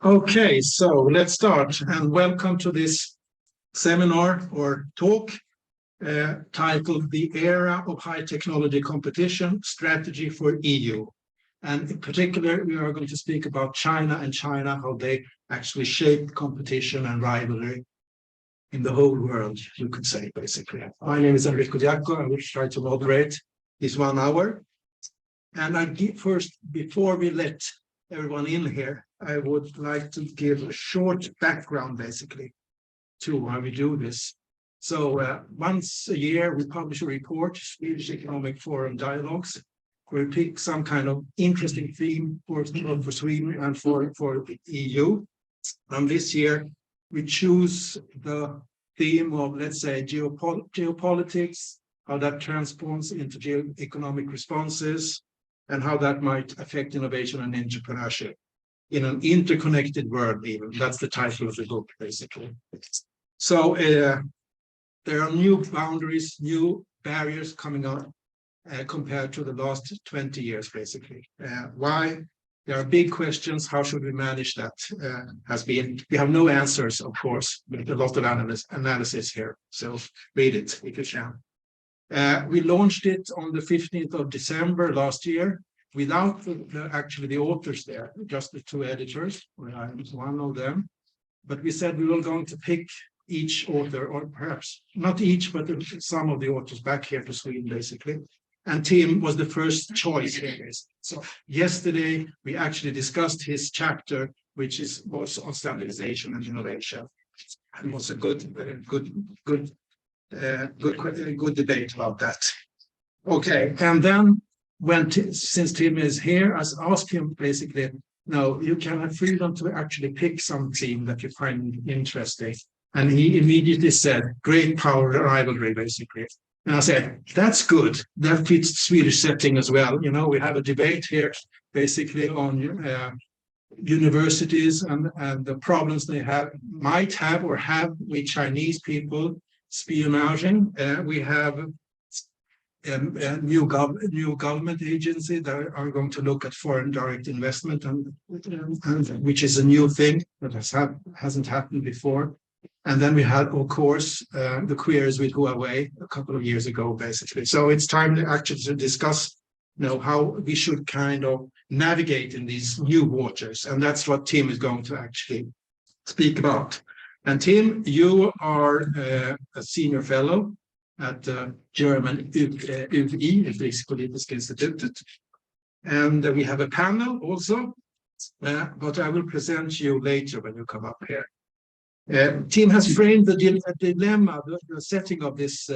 Okay, so let's start and welcome to this seminar or talk titled The Era of High Technology Competition Strategy for EU. And in particular, we are going to speak about China, how they actually shape competition and rivalry in the whole world, you could say, basically. My name is Rühlig. I will try to moderate this 1 hour. And first, before we let everyone in here, I would like to give a short background, basically, to how we do this. So once a year, we publish a report, Swedish Economic Forum Dialogues, where we pick some kind of interesting theme for Sweden and for the EU. And this year, we choose the theme of, let's say, geopolitics, how that transforms into geo-economic responses, and how that might affect innovation and entrepreneurship in an interconnected world, even. That's the title of the book, basically. So there are new boundaries, new barriers coming up compared to the last 20 years, basically. Why? There are big questions. How should we manage that? We have no answers, of course, but a lot of analysis here. So read it if you can. We launched it on the 15th of December last year without actually the authors there, just the two editors. I was one of them. But we said we were going to pick each author, or perhaps not each, but some of the authors back here to Sweden, basically. And Tim was the first choice here. So yesterday, we actually discussed his chapter, which was on standardization and innovation. And it was a good debate about that. Okay, and then since Tim is here, I asked him basically, no, you can have freedom to actually pick some theme that you find interesting. And he immediately said, great power rivalry, basically. And I said, that's good. That fits Swedish setting as well. You know, we have a debate here basically on universities and the problems they might have with Chinese people spionaging. We have a new government agency that are going to look at foreign direct investment, and which is a new thing that hasn't happened before. And then we had, of course, the queries with Huawei a couple of years ago, basically. So it's time to actually discuss, how we should kind of navigate in these new waters. And that's what Tim is going to actually speak about. And Tim, you are a senior fellow at the German UWI, Utrikespolitiska Institutet. And we have a panel also, but I will present you later when you come up here. Tim has framed the dilemma, the setting of this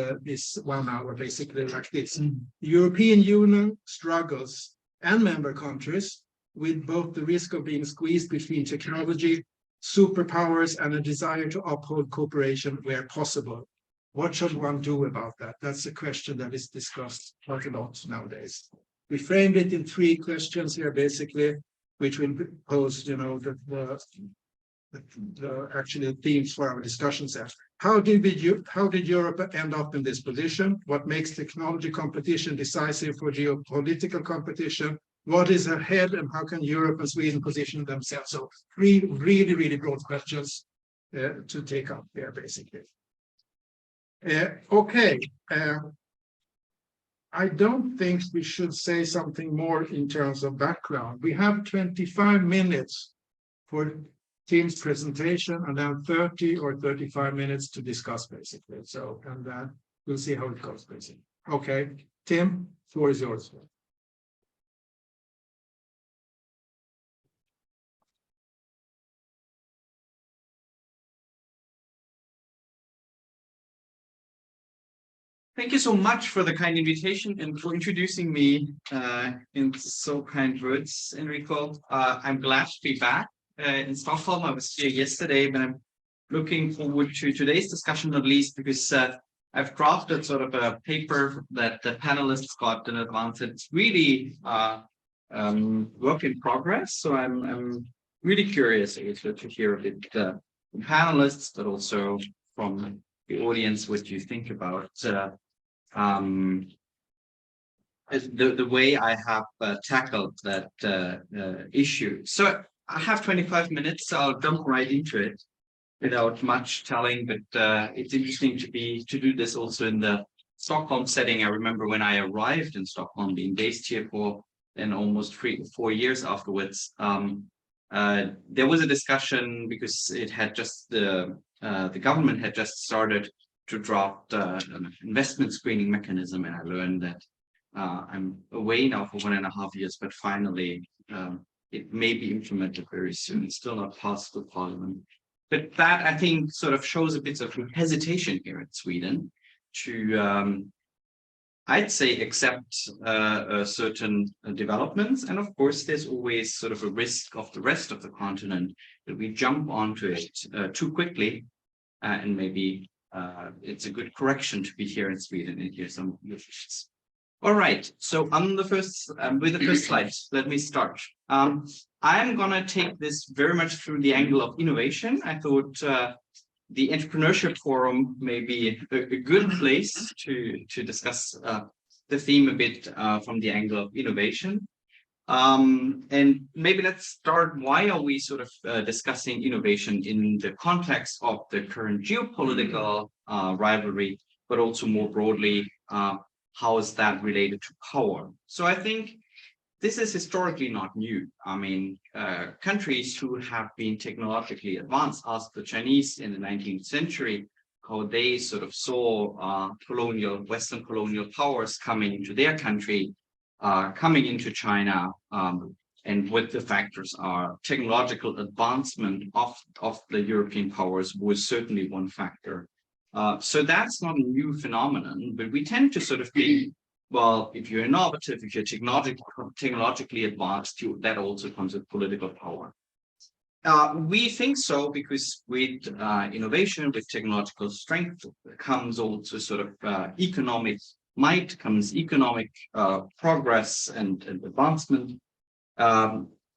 1 hour, basically like this. The European Union struggles and member countries with both the risk of being squeezed between technology, superpowers, and a desire to uphold cooperation where possible. What should one do about that? That's a question that is discussed quite a lot nowadays. We framed it in 3 questions here, basically, which will pose, actually themes for our discussions there. How did Europe end up in this position? What makes technology competition decisive for geopolitical competition? What is ahead, and how can Europe and Sweden position themselves? So 3 really, really broad questions to take up there, basically. Okay. I don't think we should say something more in terms of background. We have 25 minutes for Tim's presentation, and then 30 or 35 minutes to discuss, basically. So, and we'll see how it goes, basically. Okay, Tim, floor is yours. Thank you so much for the kind invitation and for introducing me in so kind words, Enrico. I'm glad to be back in Stockholm. I was here yesterday, but I'm looking forward to today's discussion, not least because I've drafted sort of a paper that the panelists got in advance. It's really work in progress. So I'm really curious also to hear a bit from panelists, but also from the audience what you think about the way I have tackled that issue. So I have 25 minutes, so I'll jump right into it without much telling, but it's interesting to do this also in the Stockholm setting. I remember when I arrived in Stockholm, being based here for then almost 3 to 4 years afterwards. There was a discussion because it had just the government had just started to draft an investment screening mechanism, and I learned that I'm away now for 1.5 years, but finally it may be implemented very soon. It's still not passed the parliament. But that, I think, sort of shows a bit of hesitation here in Sweden to, I'd say, accept certain developments. And of course, there's always sort of a risk of the rest of the continent that we jump onto it too quickly. And maybe it's a good correction to be here in Sweden and hear some issues. All right, so on the first, with the first slide, let me start. I'm gonna take this very much through the angle of innovation. I thought the Entrepreneurship Forum may be a good place to discuss the theme a bit from the angle of innovation. And maybe let's start, why are we sort of discussing innovation in the context of the current geopolitical rivalry, but also more broadly, how is that related to power? So I think this is historically not new. I mean, countries who have been technologically advanced, ask the Chinese in the 19th century, how they sort of saw Western colonial powers coming into their country, coming into China, and what the factors are. Technological advancement of the European powers was certainly one factor. So that's not a new phenomenon, but we tend to sort of think, well, if you're innovative, if you're technologically advanced, that also comes with political power. We think so because with innovation, with technological strength, comes also sort of economic might, comes economic progress and advancement.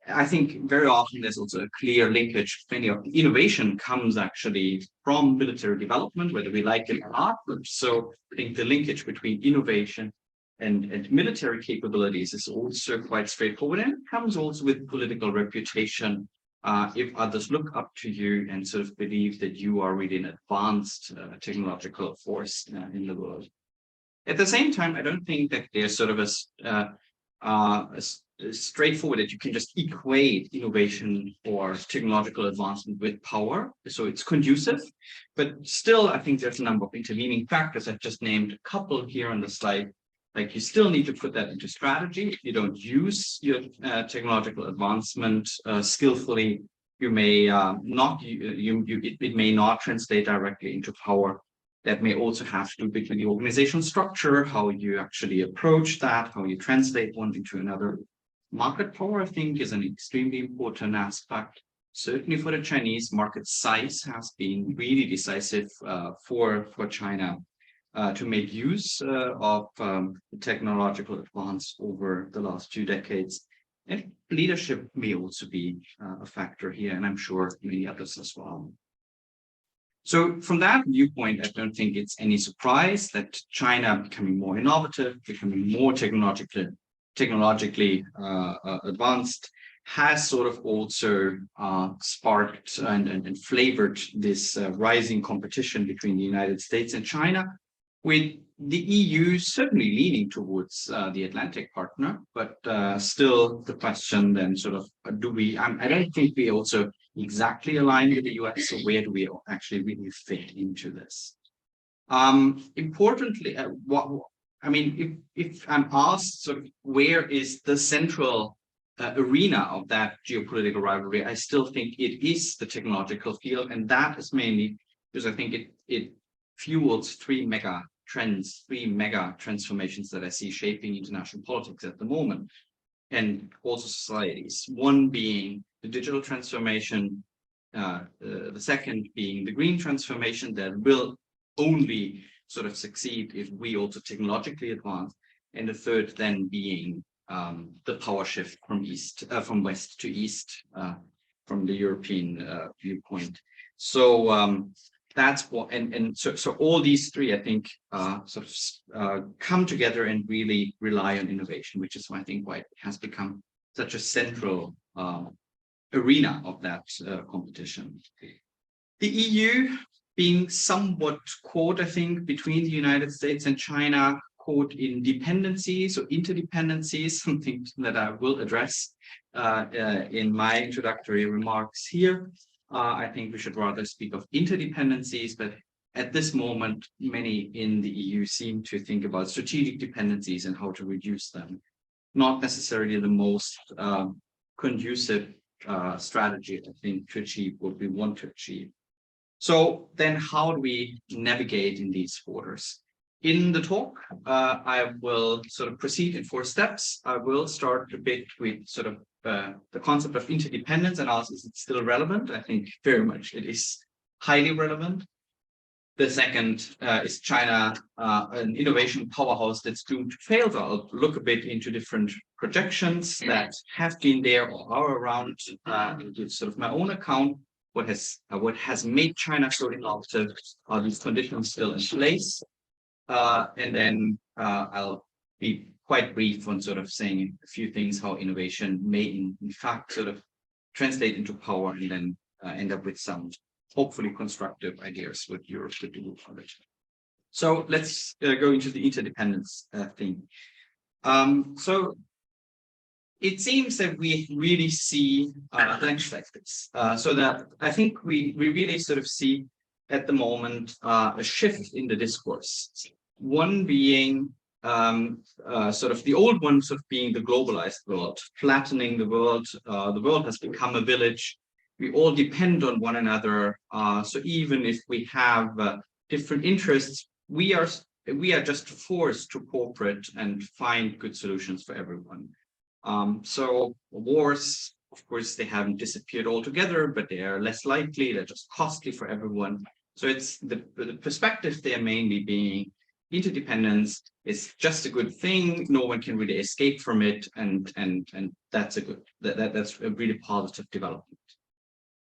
I think very often there's also a clear linkage. Many of the innovation comes actually from military development, whether we like it or not. So I think the linkage between innovation and military capabilities is also quite straightforward, and it comes also with political reputation. If others look up to you and sort of believe that you are really an advanced technological force in the world. At the same time, I don't think that there's sort of a straightforward that you can just equate innovation or technological advancement with power. So it's conducive, but still, I think there's a number of intervening factors. I've just named a couple here on the slide. Like, you still need to put that into strategy. If you don't use your technological advancement skillfully, you may it may not translate directly into power. That may also have to do with the organizational structure, how you actually approach that, how you translate one into another. Market power, I think, is an extremely important aspect. Certainly for the Chinese, market size has been really decisive for China to make use of technological advance over the last 2 decades. And leadership may also be a factor here, and I'm sure many others as well. So from that viewpoint, I don't think it's any surprise that China becoming more innovative, becoming more technologically advanced, has sort of also sparked and flavored this rising competition between the United States and China, with the EU certainly leaning towards the Atlantic partner, but still the question then sort of, I don't think we also exactly align with the US, so where do we actually really fit into this? Importantly, if I'm asked sort of where is the central arena of that geopolitical rivalry, I still think it is the technological field, and that is mainly because I think it fuels 3 mega trends, 3 mega transformations that I see shaping international politics at the moment, and also societies. One being the digital transformation, the second being the green transformation that will only sort of succeed if we also technologically advance, and the third then being the power shift from west to east, from the European viewpoint. So that's what, so all these 3, I think, sort of come together and really rely on innovation, which is, I think, why it has become such a central arena of that competition. The EU being somewhat caught, I think, between the United States and China, caught in dependencies or interdependencies, something that I will address in my introductory remarks here. I think we should rather speak of interdependencies, but at this moment, many in the EU seem to think about strategic dependencies and how to reduce them. Not necessarily the most conducive strategy, I think, to achieve what we want to achieve. So then how do we navigate in these borders? In the talk, I will sort of proceed in 4 steps. I will start a bit with sort of the concept of interdependence and ask, is it still relevant? I think very much it is highly relevant. The second is China, an innovation powerhouse that's doomed to fail. So I'll look a bit into different projections that have been there or are around, into sort of my own account. What has made China so innovative? Are these conditions still in place? And then I'll be quite brief on sort of saying a few things how innovation may in fact sort of translate into power, and then end up with some hopefully constructive ideas what Europe could do for it. So let's go into the interdependence thing. So it seems that we really see things like this. So that I think we really sort of see at the moment a shift in the discourse. One being sort of the old one sort of being the globalized world, flattening the world. The world has become a village. We all depend on one another. So even if we have different interests, we are just forced to cooperate and find good solutions for everyone. So wars, of course, they haven't disappeared altogether, but they are less likely. They're just costly for everyone. So it's the perspective there mainly being interdependence is just a good thing. No one can really escape from it, and that's that's a really positive development.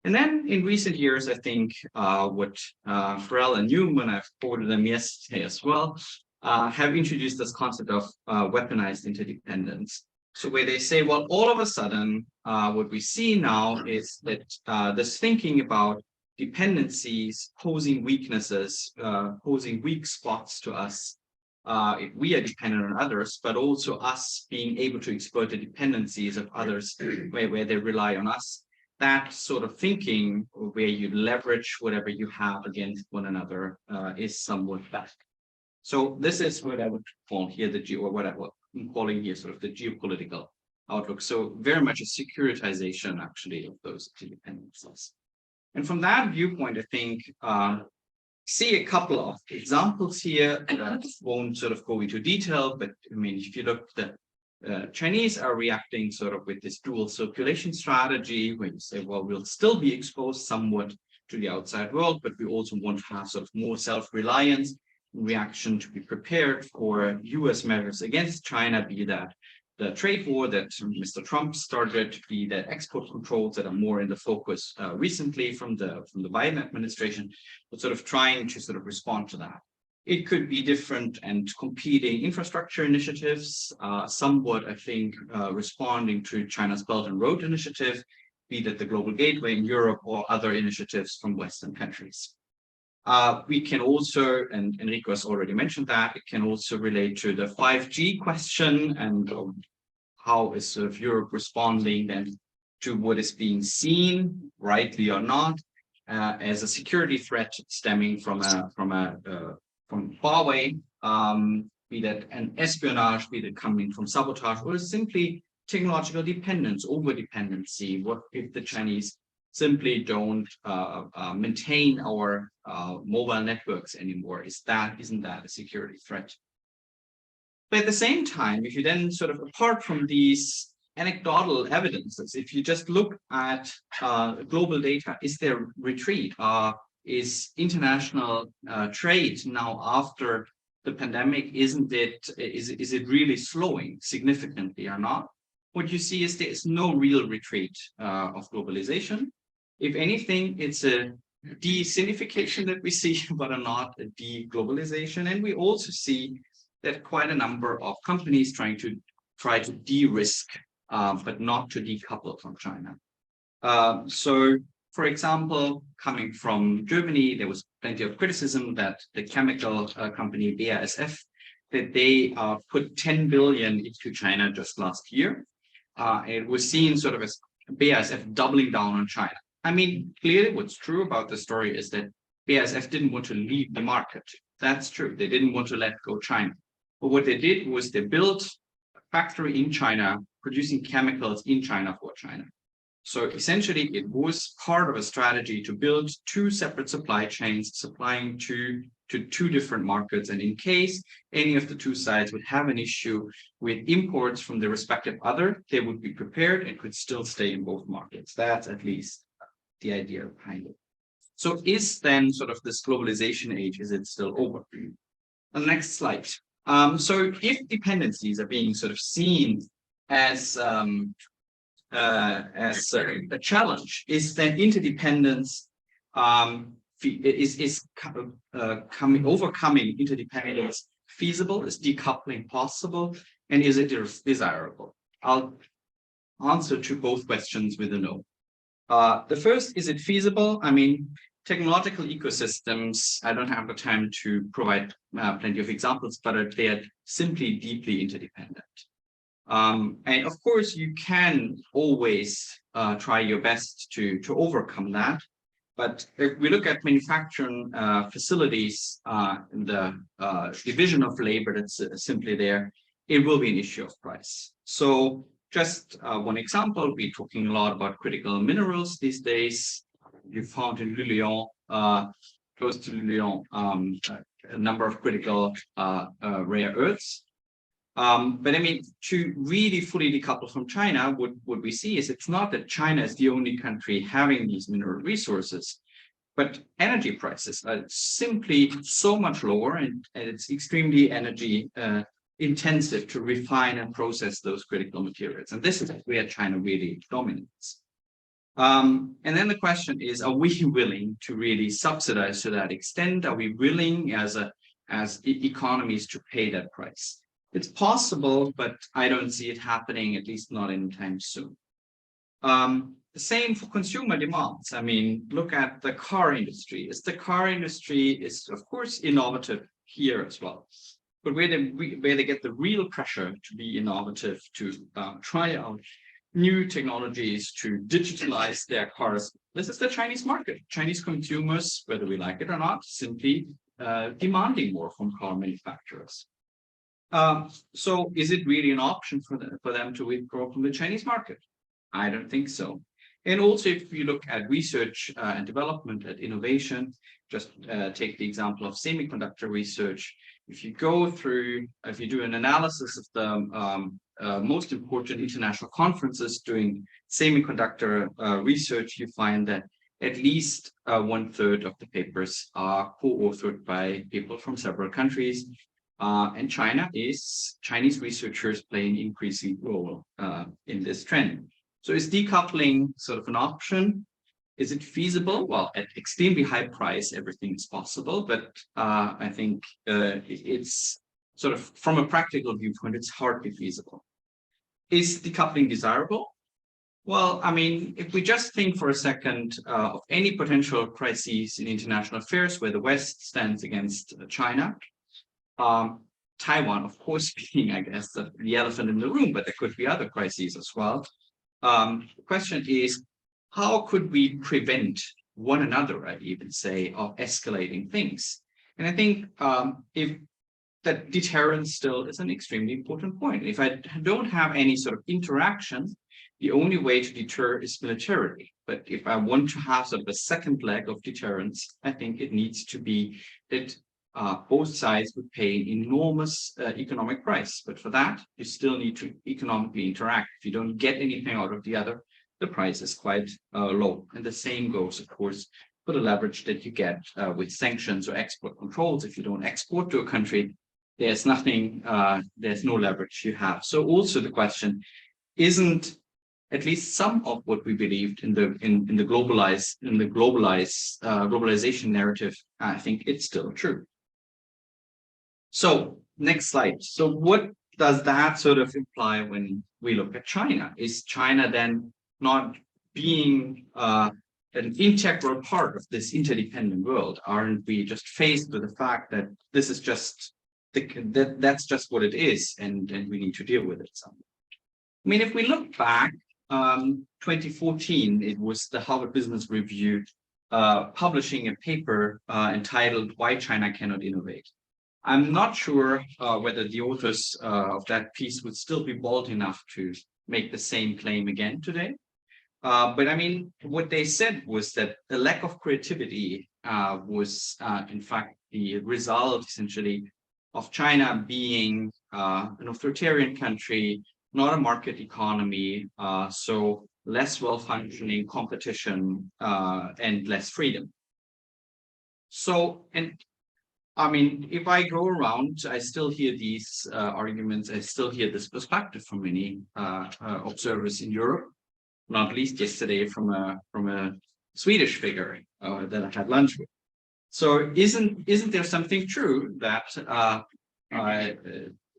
And then in recent years, I think what Farrell and Newman, I've quoted them yesterday as well, have introduced this concept of weaponized interdependence. So where they say, well, all of a sudden, what we see now is that this thinking about dependencies posing weaknesses, posing weak spots to us, if we are dependent on others, but also us being able to exploit the dependencies of others where they rely on us. That sort of thinking where you leverage whatever you have against one another is somewhat back. So this is what I would call here what I'm calling here sort of the geopolitical outlook. So very much a securitization actually of those dependencies. And from that viewpoint, I think see a couple of examples here that won't sort of go into detail, but I mean, if you look at the Chinese are reacting sort of with this dual circulation strategy, where you say, well, we'll still be exposed somewhat to the outside world, but we also want to have sort of more self-reliance reaction to be prepared for US measures against China, be that the trade war that Mr. Trump started, be that export controls that are more in the focus recently from the Biden administration, but sort of trying to sort of respond to that. It could be different and competing infrastructure initiatives, somewhat, I think, responding to China's Belt and Road Initiative, be that the Global Gateway in Europe or other initiatives from Western countries. We can also, and Enrico has already mentioned that, it can also relate to the 5G question and how is sort of Europe responding then to what is being seen, rightly or not, as a security threat stemming from Huawei, be that an espionage, be that coming from sabotage, or simply technological dependence, over-dependency. What if the Chinese simply don't maintain our mobile networks anymore? Isn't that a security threat? But at the same time, if you then sort of, apart from these anecdotal evidences, if you just look at global data, is there retreat? Is international trade now after the pandemic, is it really slowing significantly or not? What you see is there is no real retreat of globalization. If anything, it's a de-sinification that we see, but not a de-globalization. And we also see that quite a number of companies try to de-risk, but not to decouple from China. So, for example, coming from Germany, there was plenty of criticism that the chemical company BASF, that they put 10 billion into China just last year. It was seen sort of as BASF doubling down on China. I mean, clearly what's true about the story is that BASF didn't want to leave the market. That's true. They didn't want to let go China. But what they did was they built a factory in China, producing chemicals in China for China. So essentially, it was part of a strategy to build two separate supply chains, supplying to two different markets. And in case any of the two sides would have an issue with imports from the respective other, they would be prepared and could still stay in both markets. That's at least the idea behind it. So is then sort of this globalization age, is it still over? On the next slide. So if dependencies are being sort of seen as a challenge, is then interdependence overcoming interdependence feasible? Is decoupling possible? And is it desirable? I'll answer to both questions with a no. The first, is it feasible? I mean, technological ecosystems, I don't have the time to provide plenty of examples, but they are simply deeply interdependent. And of course, you can always try your best to overcome that. But if we look at manufacturing facilities in the division of labor that's simply there, it will be an issue of price. So just one example, we're talking a lot about critical minerals these days. You found in Rühlig, close to Rühlig, a number of critical rare earths. But I mean, to really fully decouple from China, what we see is it's not that China is the only country having these mineral resources, but energy prices are simply so much lower, and it's extremely energy intensive to refine and process those critical materials. And this is where China really dominates. And then the question is, are we willing to really subsidize to that extent? Are we willing as economies to pay that price? It's possible, but I don't see it happening, at least not anytime soon. The same for consumer demands. I mean, look at the car industry. The car industry is, of course, innovative here as well. But where they get the real pressure to be innovative, to try out new technologies, to digitalize their cars, this is the Chinese market. Chinese consumers, whether we like it or not, simply demanding more from car manufacturers. So is it really an option for them to withdraw from the Chinese market? I don't think so. And also, if you look at research and development, at innovation, just take the example of semiconductor research. If you do an analysis of the most important international conferences doing semiconductor research, you find that at least 1/3 of the papers are co-authored by people from several countries. And Chinese researchers play an increasing role in this trend. So is decoupling sort of an option? Is it feasible? Well, at extremely high price, everything is possible, but I think it's sort of, from a practical viewpoint, it's hardly feasible. Is decoupling desirable? Well, I mean, if we just think for a second of any potential crises in international affairs where the West stands against China, Taiwan, of course, being, I guess, the elephant in the room, but there could be other crises as well. The question is, how could we prevent one another, I'd even say, of escalating things? And I think if that deterrence still is an extremely important point. If I don't have any sort of interaction, the only way to deter is militarily. But if I want to have sort of a second leg of deterrence, I think it needs to be that both sides would pay an enormous economic price. But for that, you still need to economically interact. If you don't get anything out of the other, the price is quite low. And the same goes, of course, for the leverage that you get with sanctions or export controls. If you don't export to a country, there's nothing, there's no leverage you have. So also the question, isn't at least some of what we believed in the globalization narrative, I think it's still true. So next slide. So what does that sort of imply when we look at China? Is China then not being an integral part of this interdependent world? Aren't we just faced with the fact that this is just that's just what it is, and we need to deal with it somehow? I mean, if we look back, 2014, it was the Harvard Business Review publishing a paper entitled "Why China Cannot Innovate." I'm not sure whether the authors of that piece would still be bold enough to make the same claim again today. But I mean, what they said was that the lack of creativity was, in fact, the result essentially of China being an authoritarian country, not a market economy, so less well-functioning competition and less freedom. So, and I mean, if I go around, I still hear these arguments, I still hear this perspective from many observers in Europe, not least yesterday from a Swedish figure that I had lunch with. So isn't there something true that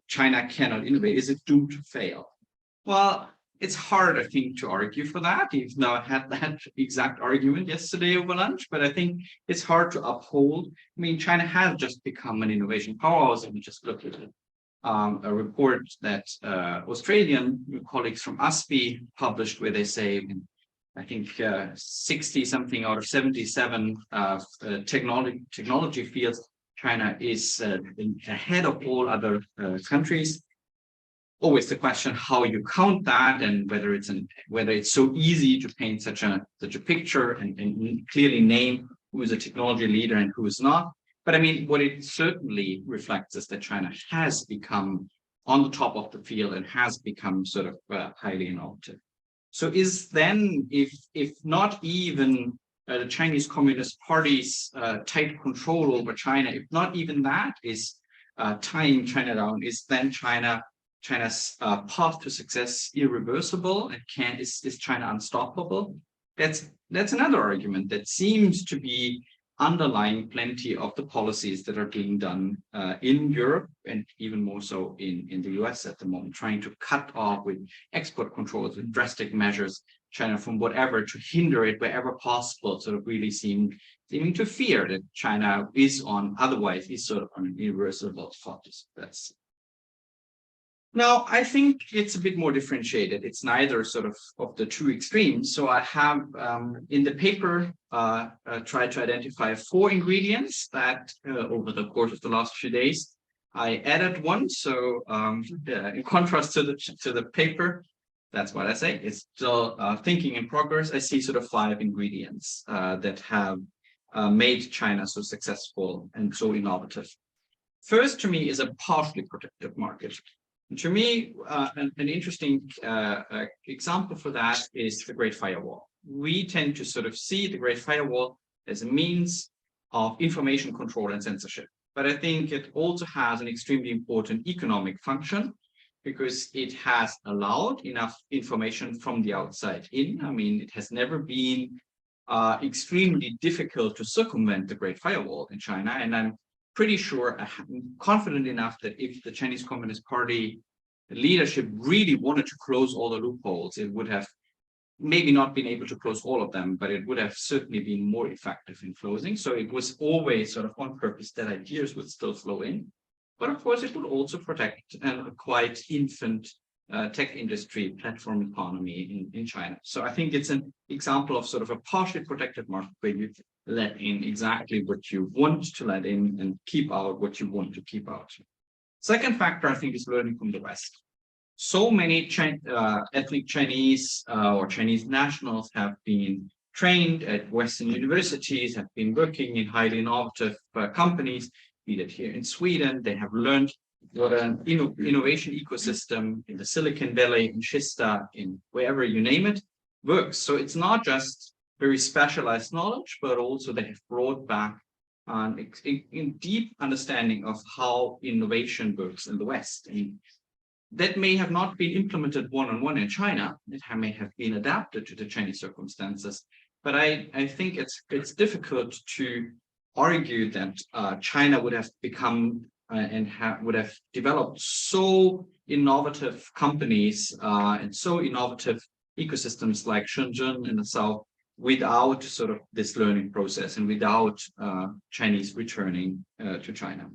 China cannot innovate? Is it doomed to fail? Well, it's hard, I think, to argue for that, even though I had that exact argument yesterday over lunch, but I think it's hard to uphold. I mean, China has just become an innovation powerhouse, and we just looked at it. A report that Australian colleagues from ASPI published, where they say, I think 60 something out of 77 technology fields, China is ahead of all other countries. Always the question how you count that, and whether it's so easy to paint such a picture and clearly name who is a technology leader and who is not. But I mean, what it certainly reflects is that China has become on the top of the field and has become sort of highly innovative. So is then, if not even the Chinese Communist Party's tight control over China, if not even that is tying China down, is then China's path to success irreversible, and is China unstoppable? That's another argument that seems to be underlying plenty of the policies that are being done in Europe, and even more so in the US at the moment, trying to cut off with export controls and drastic measures China from whatever, to hinder it wherever possible, sort of really seeming to fear that China is otherwise sort of on an irreversible path. Now, I think it's a bit more differentiated. It's neither sort of the two extremes. So I have in the paper tried to identify 4 ingredients that over the course of the last few days I added one. So in contrast to the paper, that's what I say. It's still thinking in progress. I see sort of 5 ingredients that have made China so successful and so innovative. First, to me, is a partially protected market. To me, an interesting example for that is the Great Firewall. We tend to sort of see the Great Firewall as a means of information control and censorship. But I think it also has an extremely important economic function, because it has allowed enough information from the outside in. I mean, it has never been extremely difficult to circumvent the Great Firewall in China. And I'm pretty sure, I'm confident enough that if the Chinese Communist Party leadership really wanted to close all the loopholes, it would have maybe not been able to close all of them, but it would have certainly been more effective in closing. So it was always sort of on purpose that ideas would still flow in. But of course, it would also protect a quite infant tech industry, platform economy in China. So I think it's an example of sort of a partially protected market where you let in exactly what you want to let in and keep out what you want to keep out. Second factor, I think, is learning from the West. So many ethnic Chinese or Chinese nationals have been trained at Western universities, have been working in highly innovative companies, be that here in Sweden. They have learned what an innovation ecosystem in the Silicon Valley, in Schista, in wherever you name it, works. So it's not just very specialized knowledge, but also they have brought back in deep understanding of how innovation works in the West. And that may have not been implemented one-on-one in China. It may have been adapted to the Chinese circumstances. But I think it's difficult to argue that China would have become and would have developed so innovative companies and so innovative ecosystems like Shenzhen in the south without sort of this learning process and without Chinese returning to China.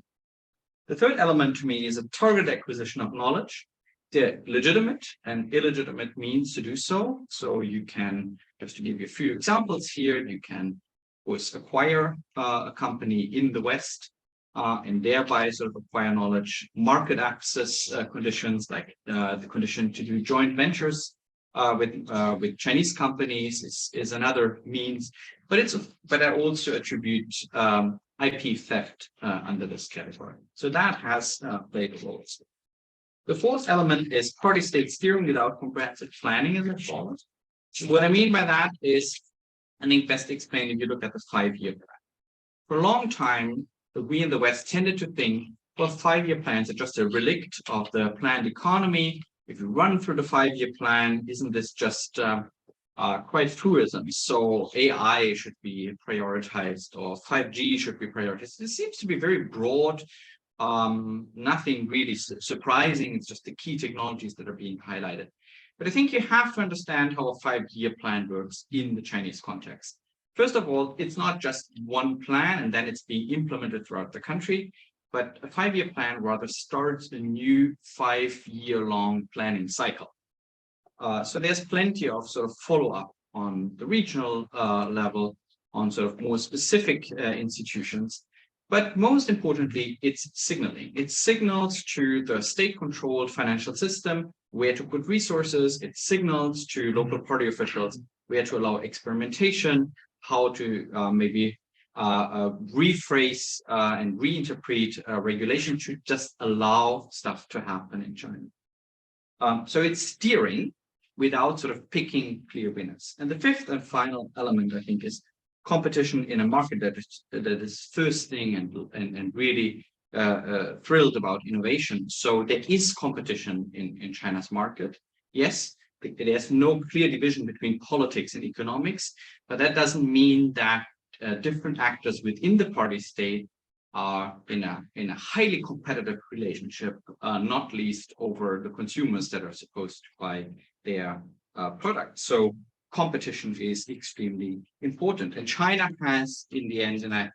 The third element to me is a targeted acquisition of knowledge. They're legitimate and illegitimate means to do so. So you can, just to give you a few examples here, you can acquire a company in the West and thereby sort of acquire knowledge. Market access conditions, like the condition to do joint ventures with Chinese companies is another means, but I also attribute IP theft under this category. So that has played a role. The fourth element is party state steering without comprehensive planning as it follows. What I mean by that is, I think best explained if you look at the 5-year plan. For a long time, we in the West tended to think, well, 5-year plans are just a relict of the planned economy. If you run through the 5-year plan, isn't this just quite tourism? So AI should be prioritized or 5G should be prioritized. It seems to be very broad, nothing really surprising. It's just the key technologies that are being highlighted. But I think you have to understand how a 5-year plan works in the Chinese context. First of all, it's not just one plan and then it's being implemented throughout the country, but a 5-year plan rather starts a new 5-year-long planning cycle. So there's plenty of sort of follow-up on the regional level, on sort of more specific institutions. But most importantly, it's signaling. It signals to the state-controlled financial system where to put resources. It signals to local party officials where to allow experimentation, how to maybe rephrase and reinterpret regulation to just allow stuff to happen in China. So it's steering without sort of picking clear winners. And the fifth and final element, I think, is competition in a market that is thirsting and really thrilled about innovation. So there is competition in China's market. Yes, there's no clear division between politics and economics, but that doesn't mean that different actors within the party state are in a highly competitive relationship, not least over the consumers that are supposed to buy their products. So competition is extremely important. And China has, in the end, and I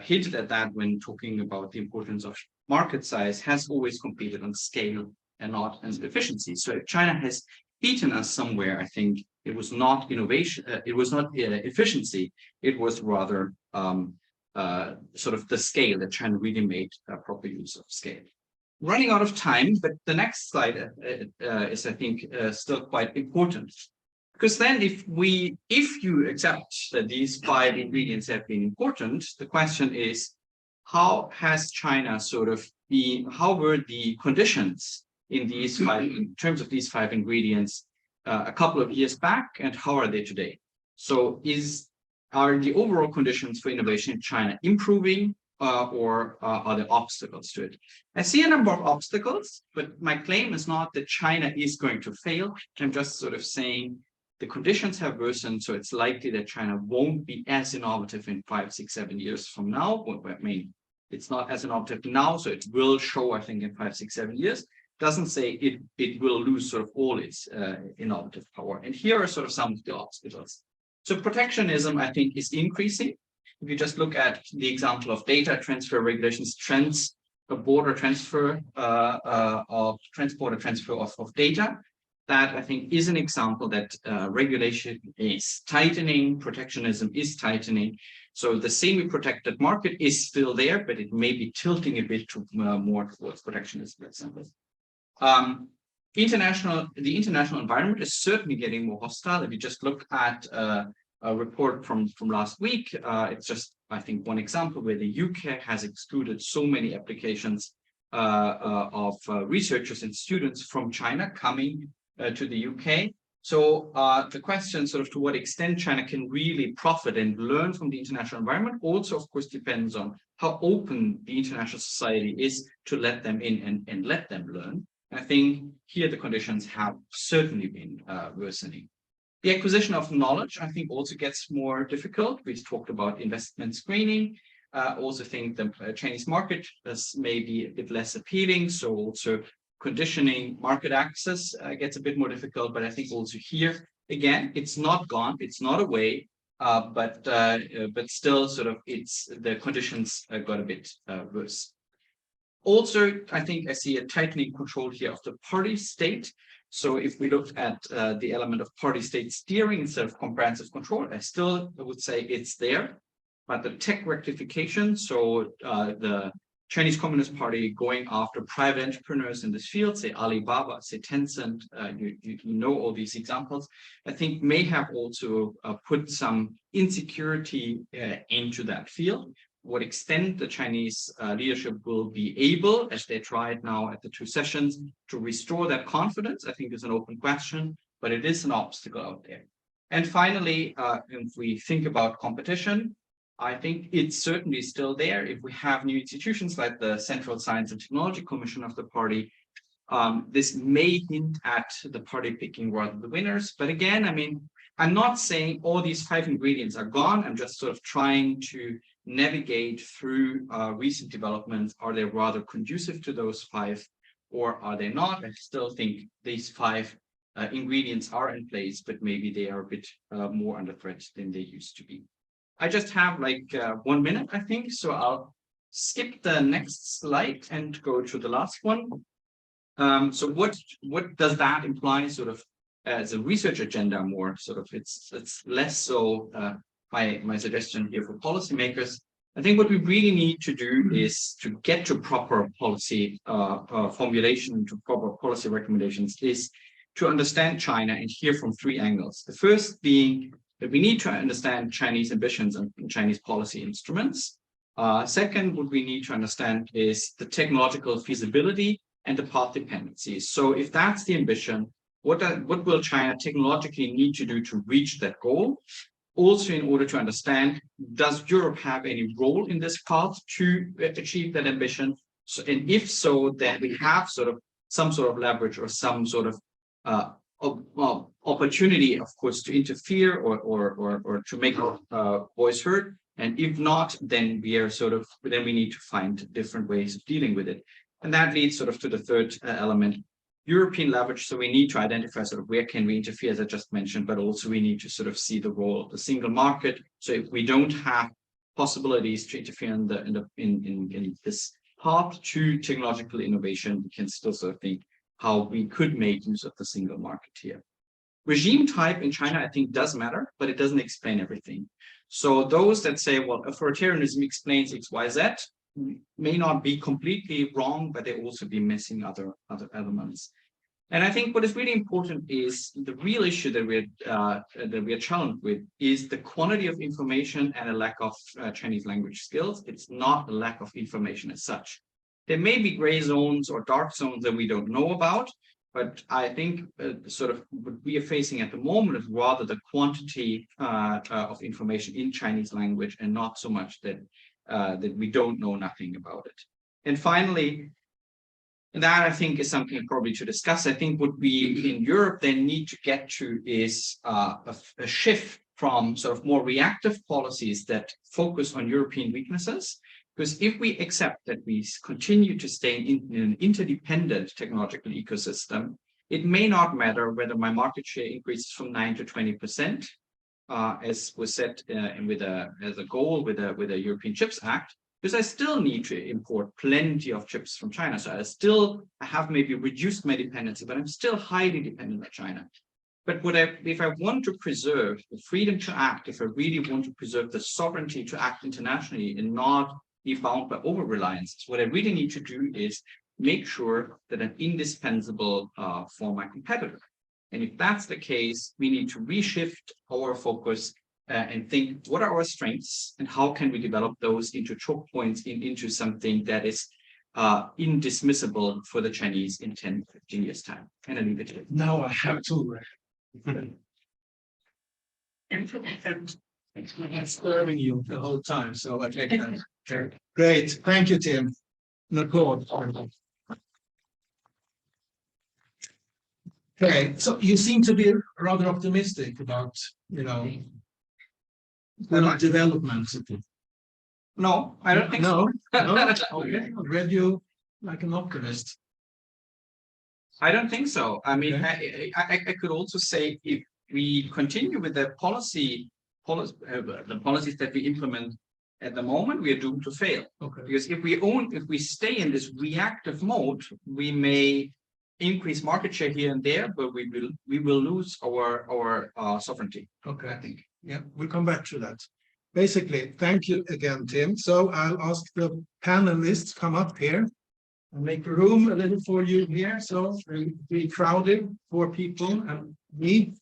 hinted at that when talking about the importance of market size, has always competed on scale and not on efficiency. So if China has beaten us somewhere, I think it was not innovation, it was not efficiency, it was rather sort of the scale that China really made proper use of scale. Running out of time, but the next slide is, I think, still quite important. Because then if you accept that these 5 ingredients have been important, the question is, how has China sort of how were the conditions in these 5, in terms of these 5 ingredients a couple of years back, and how are they today? So are the overall conditions for innovation in China improving, or are there obstacles to it? I see a number of obstacles, but my claim is not that China is going to fail. I'm just sort of saying the conditions have worsened, so it's likely that China won't be as innovative in 5, 6, 7 years from now. I mean, it's not as innovative now, so it will show, I think, in 5, 6, 7 years. Doesn't say it will lose sort of all its innovative power. And here are sort of some of the obstacles. So protectionism, I think, is increasing. If you just look at the example of data transfer regulations, border transfer transport transfer of data, that I think is an example that regulation is tightening, protectionism is tightening. So the semi-protected market is still there, but it may be tilting a bit to, more towards protectionism, for example. The international environment is certainly getting more hostile. If you just look at a report from last week, it's just, I think, one example where the UK has excluded so many applications of researchers and students from China coming to the UK. So the question sort of to what extent China can really profit and learn from the international environment also, of course, depends on how open the international society is to let them in and let them learn. I think here the conditions have certainly been worsening. The acquisition of knowledge, I think, also gets more difficult. We talked about investment screening. Also think the Chinese market is maybe a bit less appealing. So also conditioning, market access gets a bit more difficult, but I think also here, again, it's not gone, it's not away, but still sort of the conditions got a bit worse. Also, I think I see a tightening control here of the party state. So if we look at the element of party state steering instead of comprehensive control, I would say it's there. But the tech rectification, so the Chinese Communist Party going after private entrepreneurs in this field, say Alibaba, say Tencent, you know all these examples, I think may have also put some insecurity into that field. What extent the Chinese leadership will be able, as they tried now at the 2 sessions, to restore that confidence, I think is an open question, but it is an obstacle out there. And finally, if we think about competition, I think it's certainly still there. If we have new institutions like the Central Science and Technology Commission of the party, this may hint at the party picking rather than the winners. But again, I mean, I'm not saying all these 5 ingredients are gone. I'm just sort of trying to navigate through recent developments. Are they rather conducive to those 5 or are they not? I still think these 5 ingredients are in place, but maybe they are a bit more under threat than they used to be. I just have like 1 minute, I think, so I'll skip the next slide and go to the last one. So what does that imply sort of as a research agenda more? Sort of it's less so my suggestion here for policymakers. I think what we really need to do is to get to proper policy formulation, to proper policy recommendations, is to understand China and hear from 3 angles. The first being that we need to understand Chinese ambitions and Chinese policy instruments. Second, what we need to understand is the technological feasibility and the path dependencies. So if that's the ambition, what will China technologically need to do to reach that goal? Also, in order to understand, does Europe have any role in this path to achieve that ambition? So, and if so, then we have sort of some sort of leverage or some sort of opportunity, of course, to interfere or to make our voice heard. And if not, then we need to find different ways of dealing with it. And that leads sort of to the third element, European leverage. So we need to identify sort of where can we interfere, as I just mentioned, but also we need to sort of see the role of the single market. So if we don't have possibilities to interfere in this path to technological innovation, we can still sort of think how we could make use of the single market here. Regime type in China, I think, does matter, but it doesn't explain everything. So those that say, well, authoritarianism explains X, Y, Z, may not be completely wrong, but they also be missing other elements. And I think what is really important is the real issue that we're challenged with is the quantity of information and a lack of Chinese language skills. It's not a lack of information as such. There may be gray zones or dark zones that we don't know about, but I think sort of what we are facing at the moment is rather the quantity of information in Chinese language and not so much that we don't know nothing about it. And finally, that I think is something probably to discuss. I think what we in Europe then need to get to is a shift from sort of more reactive policies that focus on European weaknesses. Because if we accept that we continue to stay in an interdependent technological ecosystem, it may not matter whether my market share increases from 9 to 20%, as was set as a goal with a European Chips Act, because I still need to import plenty of chips from China. So I have maybe reduced my dependency, but I'm still highly dependent on China. But if I want to preserve the freedom to act, if I really want to preserve the sovereignty to act internationally and not be bound by over-reliance, what I really need to do is make sure that I'm indispensable for my competitor. And if that's the case, we need to reshift our focus and think, what are our strengths and how can we develop those into choke points into something that is indismissible for the Chinese in 10, 15 years' time. And I leave it here. Now I have to. I'm serving you the whole time, so I take that. Great. Thank you, Tim. Nicole. Okay, so you seem to be rather optimistic about, the development. No, I don't think so. No. Okay. I read you like an optimist. I don't think so. I mean, Okay. I could also say if we continue with the policies that we implement at the moment, we are doomed to fail. Okay. Because if we stay in this reactive mode, we may increase market share here and there, but we will lose our sovereignty. Okay. I think. Yeah, we'll come back to that. Basically, thank you again, Tim. So I'll ask the panelists come up here and make room a little for you here. So it'll be crowded, 4 people and me.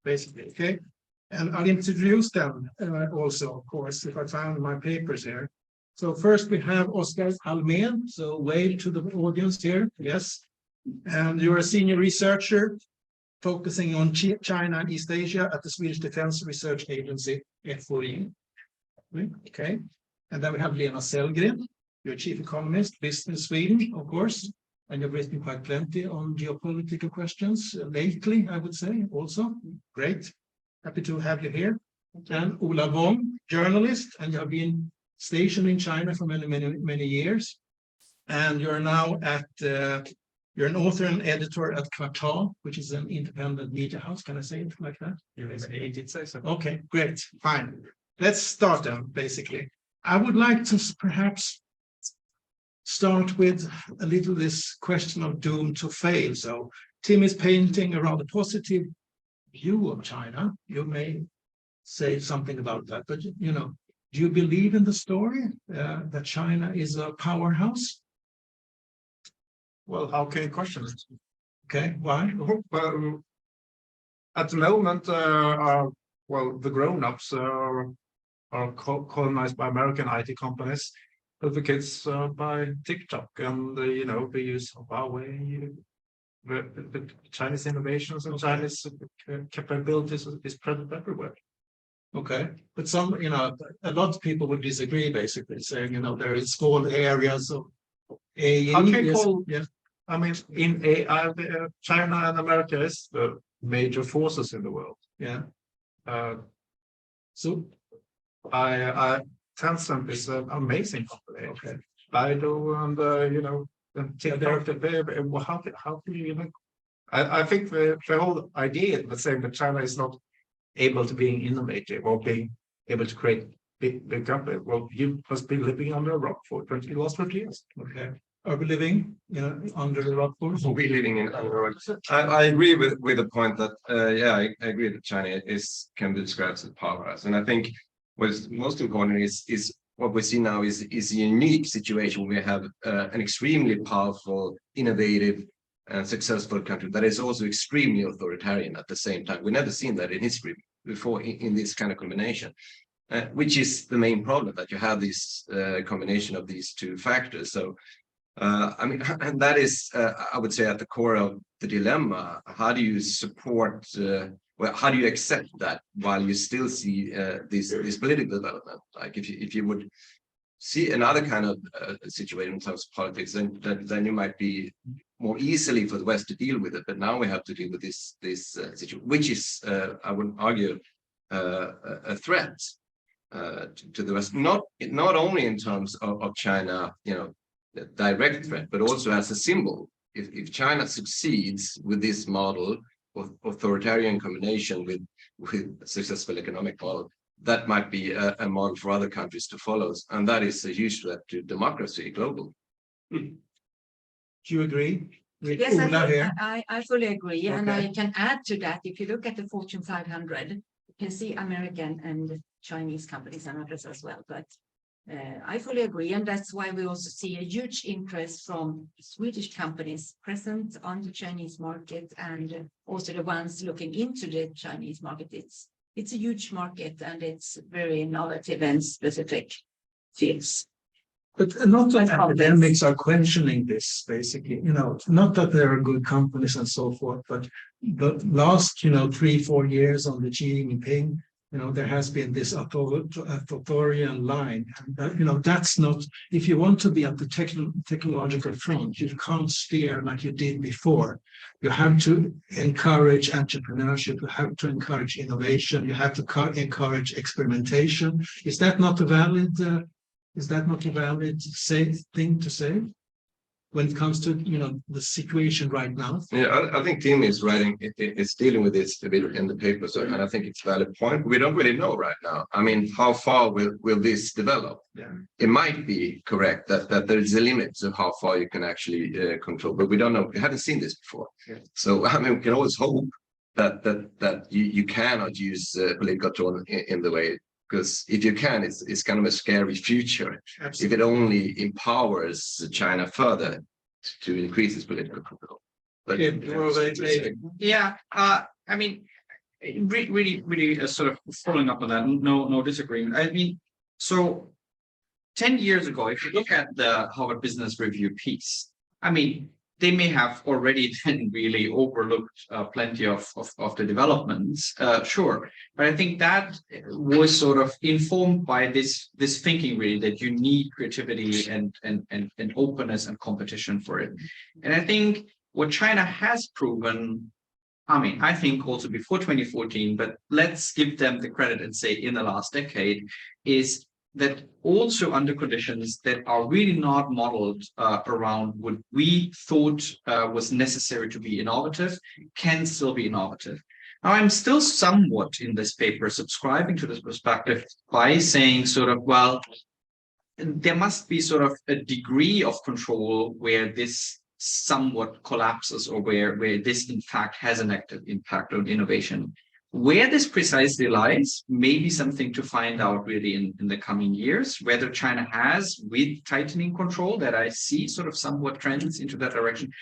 Basically, okay. And I'll introduce them also, of course, if I found my papers here. So first we have Oscar Almén. So wave to the audience here. Yes. And you're a senior researcher focusing on China and East Asia at the Swedish Defense Research Agency, FOI. Okay. And then we have Lena Sellgren. You're chief economist, Business Sweden, of course. And you've written quite plenty on geopolitical questions lately, I would say, also. Great. Happy to have you here. And Ola Wong, journalist, and you have been stationed in China for many years. And you're now at, you're an author and editor at Kvartal, which is an independent media house. Can I say it like that? Yes, I did say so. Okay, great, fine. Let's start then, basically. I would like to perhaps start with a little this question of doomed to fail. So Tim is painting a rather positive view of China. You may say something about that, but you know, do you believe in the story that China is a powerhouse? Well, how can you question it? Okay, why? Well, at the moment, well, the grown-ups are colonized by American IT companies, but the kids by TikTok and you know, the use of Huawei, the Chinese innovations and Chinese capabilities is present everywhere. Okay, but some, you know, a lot of people would disagree, basically saying, you know, there is small areas of AI. How can you call? Yes. I mean, in AI, China and America is the major forces in the world. Yeah. So Tencent is an amazing company. Okay. Baidu and you know, and TikTok. How can you even? I think the whole idea of saying that China is not able to be innovative or being able to create big company. Well, you must be living under a rock for the last 20 years. Okay. Are we living, you know, under the rock? We're living in. I agree with the point that yeah, I agree that China can be described as a powerhouse, and I think what's most important is what we see now is a unique situation where we have an extremely powerful, innovative, and successful country that is also extremely authoritarian at the same time. We've never seen that in history before in this kind of combination, which is the main problem, that you have this combination of these two factors. So. I mean, and that is, I would say, at the core of the dilemma. How do you support, well, how do you accept that while you still see this political development? Like if you would see another kind of situation in terms of politics, then you might be more easily for the West to deal with it. But now we have to deal with this situation, which is, I would argue, a threat to the West, not only in terms of China, you know, the direct threat, but also as a symbol. If China succeeds with this model of authoritarian combination with successful economic model, that might be a model for other countries to follow, and that is a huge threat to democracy global. Do you agree? Yes, I fully agree. Okay. And I can add to that, if you look at the Fortune 500, you can see American and Chinese companies and others as well. But I fully agree. And that's why we also see a huge interest from Swedish companies present on the Chinese market, and also the ones looking into the Chinese market. It's a huge market, and it's very innovative and specific fields. But a lot of academics are questioning this, basically, you know, not that there are good companies and so forth, but the last, you know, 3-4 years on the Xi Jinping, you know, there has been this authoritarian line. And you know, that's not, if you want to be at the technological front, you can't steer like you did before. You have to encourage entrepreneurship, you have to encourage innovation, you have to encourage experimentation. Is that not a valid Is that not a valid thing to say when it comes to, the situation right now? Yeah, I think Tim is writing, is dealing with this a bit in the paper, so, and I think it's a valid point. We don't really know right now. I mean, how far will this develop? Yeah. It might be correct that there is a limit to how far you can actually control, but we don't know. We haven't seen this before. Yeah. So, I mean, we can always hope that you cannot use political control in the way, because if you can, it's kind of a scary future. Absolutely. If it only empowers China further to increase its political control. But Yeah, I mean, really sort of following up on that, no disagreement. I mean, so 10 years ago, if you look at the Harvard Business Review piece, I mean, they may have already then really overlooked plenty of the developments, sure. But I think that was sort of informed by this thinking really that you need creativity and openness and competition for it. And I think what China has proven, I mean, I think also before 2014, but let's give them the credit and say in the last decade, is that also under conditions that are really not modeled around what we thought was necessary to be innovative, can still be innovative. Now, I'm still somewhat in this paper subscribing to this perspective by saying sort of, well, there must be sort of a degree of control where this somewhat collapses or where this in fact has an active impact on innovation. Where this precisely lies may be something to find out really in the coming years, whether China has, with tightening control that I see sort of somewhat trends into that direction,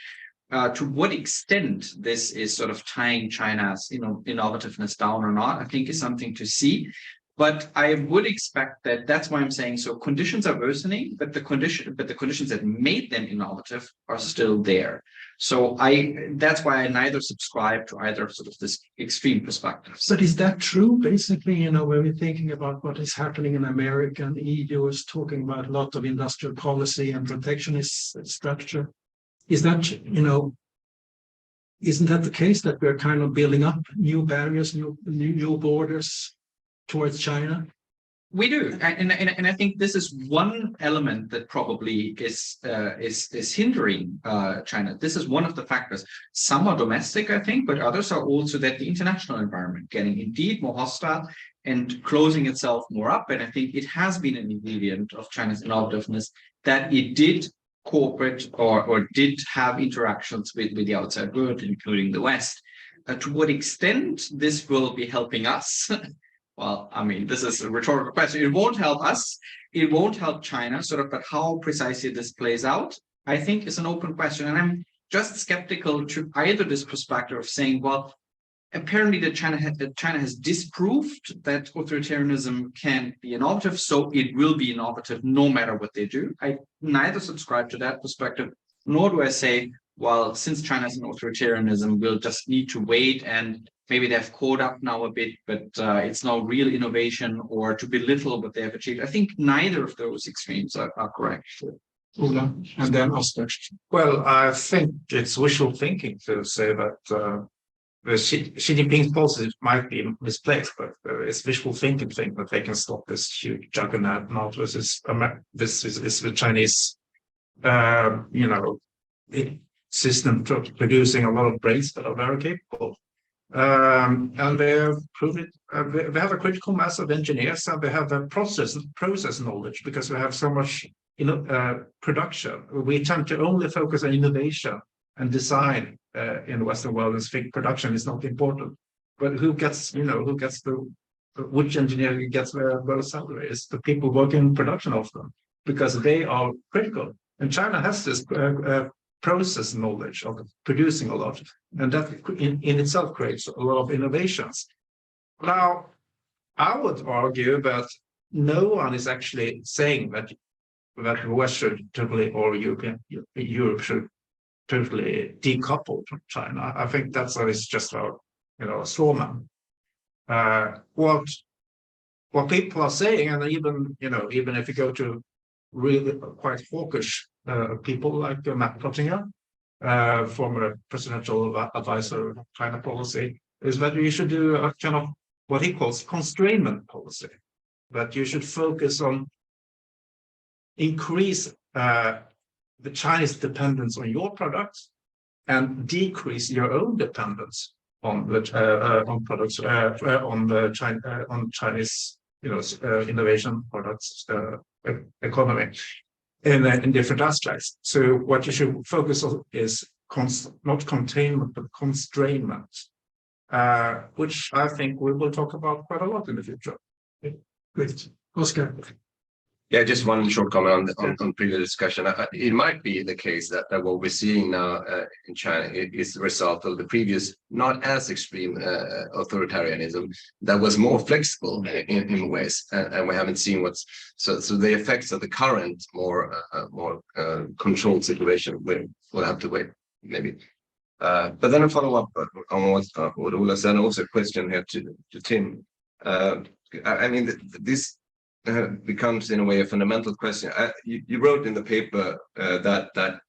to what extent this is sort of tying China's innovativeness down or not, I think is something to see. But I would expect that that's why I'm saying, so conditions are worsening, but the conditions that made them innovative are still there. So that's why I neither subscribe to either sort of this extreme perspective. But is that true? Basically, when we're thinking about what is happening in America, and EU is talking about a lot of industrial policy and protectionist structure. Is that, isn't that the case that we're kind of building up new barriers, new borders towards China? We do, and I think this is one element that probably is hindering China. This is one of the factors. Some are domestic, I think, but others are also that the international environment getting indeed more hostile and closing itself more up. And I think it has been an ingredient of China's innovativeness that it did cooperate or did have interactions with the outside world, including the West. To what extent this will be helping us? Well, I mean, this is a rhetorical question. It won't help us. It won't help China, sort of, but how precisely this plays out, I think, is an open question. And I'm just skeptical to either this perspective of saying, well, apparently that China has disproved that authoritarianism can be innovative, so it will be innovative no matter what they do. I neither subscribe to that perspective, nor do I say, well, since China's an authoritarianism, we'll just need to wait and maybe they've caught up now a bit, but it's no real innovation or to belittle what they have achieved. I think neither of those extremes are correct. Ola, and then Oscar. Well, I think it's wishful thinking to say that the Xi Jinping's policies might be misplaced, but it's wishful thinking to think that they can stop this huge juggernaut. Now, this is the Chinese, system producing a lot of brains that are very capable. And they have proved it. They have a critical mass of engineers, and they have the process knowledge because we have so much production. We tend to only focus on innovation and design in the Western world, and think production is not important. But which engineer gets their salary? It's the people working in production of them, because they are critical. And China has this process knowledge of producing a lot, and that in itself creates a lot of innovations. Now, I would argue that no one is actually saying that the West should totally, or Europe should totally decouple from China. I think that's just a straw man. What people are saying, and even if you go to really quite hawkish people like Matt Pottinger, former presidential advisor of China policy, is that you should do a kind of what he calls constrainment policy, that you should focus on increase the Chinese dependence on your products and decrease your own dependence on the on products on Chinese innovation products economy in different aspects. So what you should focus on is not containment but constrainment, which I think we will talk about quite a lot in the future. Great. Oscar. Yeah, just one short comment on previous discussion. It might be the case that what we're seeing now in China is the result of the previous, not as extreme authoritarianism that was more flexible in ways, and we haven't seen what's so the effects of the current more controlled situation. We'll have to wait maybe. But then a follow up on what Ola said, and also a question here to Tim. I mean, this becomes in a way a fundamental question. You wrote in the paper that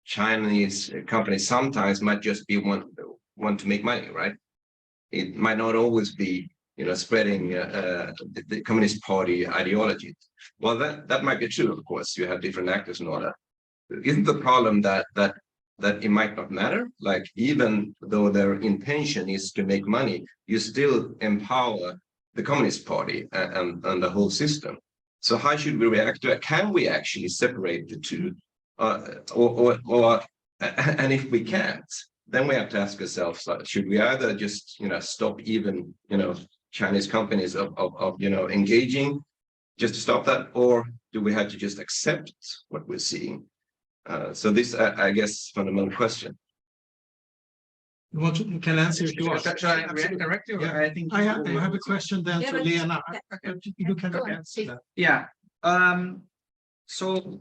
Chinese companies sometimes might just be want to make money, right? It might not always be spreading the Communist Party ideology. Well, that might be true, of course. You have different actors and all that. Isn't the problem that it might not matter? Like, even though their intention is to make money, you still empower the Communist Party and the whole system. So how should we react to it? Can we actually separate the two? And if we can't, then we have to ask ourselves, should we either just stop even Chinese companies of engaging just to stop that, or do we have to just accept what we're seeing? So this, I guess, fundamental question. You can answer if you want. Should I react directly? Yeah. I think I have a question then to Lena. You can answer that. Yeah. So